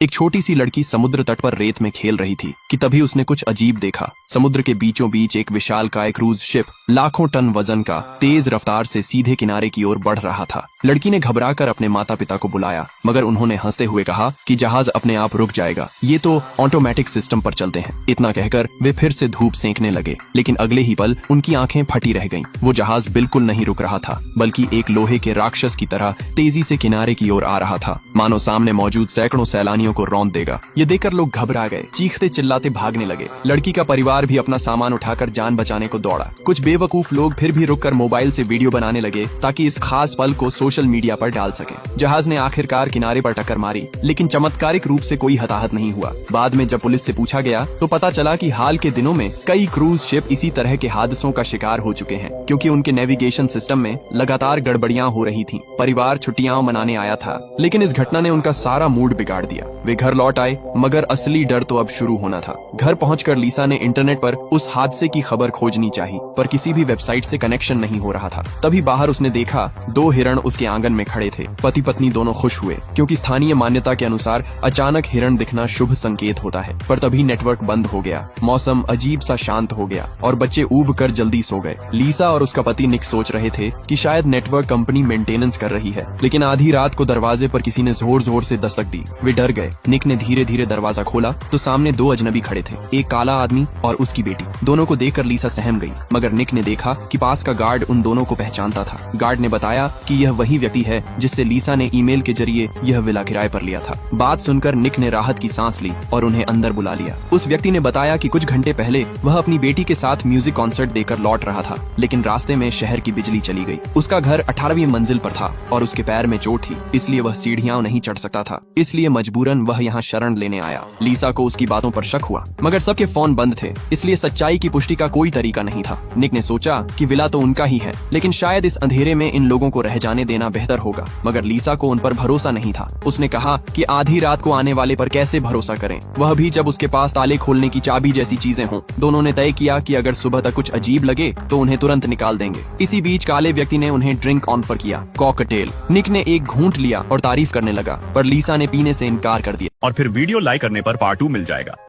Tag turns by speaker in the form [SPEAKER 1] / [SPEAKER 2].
[SPEAKER 1] एक छोटी सी लड़की समुद्र तट पर रेत में खेल रही थी कि तभी उसने कुछ अजीब देखा। समुद्र के बीचों बीच एक विशालकाय क्रूज शिप लाखों टन वजन का तेज रफ्तार से सीधे किनारे की ओर बढ़ रहा था। लड़की ने घबराकर अपने माता पिता को बुलाया, मगर उन्होंने हंसते हुए कहा कि जहाज अपने आप रुक जाएगा, ये तो ऑटोमेटिक सिस्टम पर चलते हैं। इतना कहकर वे फिर से धूप सेंकने लगे, लेकिन अगले ही पल उनकी आंखें फटी रह गईं। वो जहाज बिल्कुल नहीं रुक रहा था, बल्कि एक लोहे के राक्षस की तरह तेजी से किनारे की ओर आ रहा था, मानो सामने मौजूद सैकड़ों सैलानियों को रौंद देगा। ये देखकर लोग घबरा गए, चीखते चिल्लाते भागने लगे। लड़की का परिवार भी अपना सामान उठाकर जान बचाने को दौड़ा। कुछ बेवकूफ लोग फिर भी रुककर मोबाइल से वीडियो बनाने लगे ताकि इस खास पल को सोशल मीडिया पर डाल सके। जहाज ने आखिरकार किनारे पर टक्कर मारी, लेकिन चमत्कारिक रूप से कोई हताहत नहीं हुआ। बाद में जब पुलिस से पूछा गया तो पता चला कि हाल के दिनों में कई क्रूज शिप इसी तरह के हादसों का शिकार हो चुके हैं, क्योंकि उनके नेविगेशन सिस्टम में लगातार गड़बड़ियां हो रही थीं। परिवार छुट्टियां मनाने आया था, लेकिन इस घटना ने उनका सारा मूड बिगाड़ दिया। वे घर लौट आए, मगर असली डर तो अब शुरू होना था। घर पहुंचकर लीसा ने इंटरनेट पर उस हादसे की खबर खोजनी चाहिए, पर किसी भी वेबसाइट से कनेक्शन नहीं हो रहा था। तभी बाहर उसने देखा 2 हिरण उसके आंगन में खड़े थे। पति पत्नी दोनों खुश हुए, क्योंकि स्थानीय मान्यता के अनुसार अचानक हिरण दिखना शुभ संकेत होता है। पर तभी नेटवर्क बंद हो गया, मौसम अजीब सा शांत हो गया और बच्चे ऊब कर जल्दी सो गए। लीसा और उसका पति निक सोच रहे थे कि शायद नेटवर्क कंपनी मेंटेनेंस कर रही है, लेकिन आधी रात को दरवाजे पर किसी ने जोर जोर से दस्तक दी। वे डर गए। निक ने धीरे धीरे दरवाजा खोला तो सामने 2 अजनबी खड़े थे, एक काला आदमी और उसकी बेटी। दोनों को देखकर लीसा सहम गई, मगर निक ने देखा कि पास का गार्ड उन दोनों को पहचानता था। गार्ड ने बताया कि यह वही व्यक्ति है जिससे लीसा ने ईमेल के जरिए यह विला किराए पर लिया था। बात सुनकर निक ने राहत की सांस ली और उन्हें अंदर बुला लिया। उस व्यक्ति ने बताया कि कुछ घंटे पहले वह अपनी बेटी के साथ म्यूजिक कॉन्सर्ट देकर लौट रहा था, लेकिन रास्ते में शहर की बिजली चली गई। उसका घर 18वीं मंजिल पर था और उसके पैर में चोट थी, इसलिए वह सीढ़ियां नहीं चढ़ सकता था। इसलिए मजबूरन वह यहाँ शरण लेने आया। लीसा को उसकी बातों पर शक हुआ, मगर सबके फोन बंद थे, इसलिए सच्चाई की पुष्टि का कोई तरीका नहीं था। निक ने सोचा कि विला तो उनका ही है, लेकिन शायद इस अंधेरे में इन लोगों को रह जाने देना बेहतर होगा। मगर लीसा को उन पर भरोसा नहीं था। उसने कहा कि आधी रात को आने वाले पर कैसे भरोसा करें, वह भी जब उसके पास ताले खोलने की चाबी जैसी चीजें हों। दोनों ने तय किया कि अगर सुबह तक कुछ अजीब लगे तो उन्हें तुरंत निकाल देंगे। इसी बीच काले व्यक्ति ने उन्हें ड्रिंक ऑफर किया, कॉकटेल। निक ने एक घूंट लिया और तारीफ करने लगा, पर लीसा ने पीने से इनकार कर दिया।
[SPEAKER 2] और फिर वीडियो लाइक करने पर पार्ट 2 मिल जाएगा।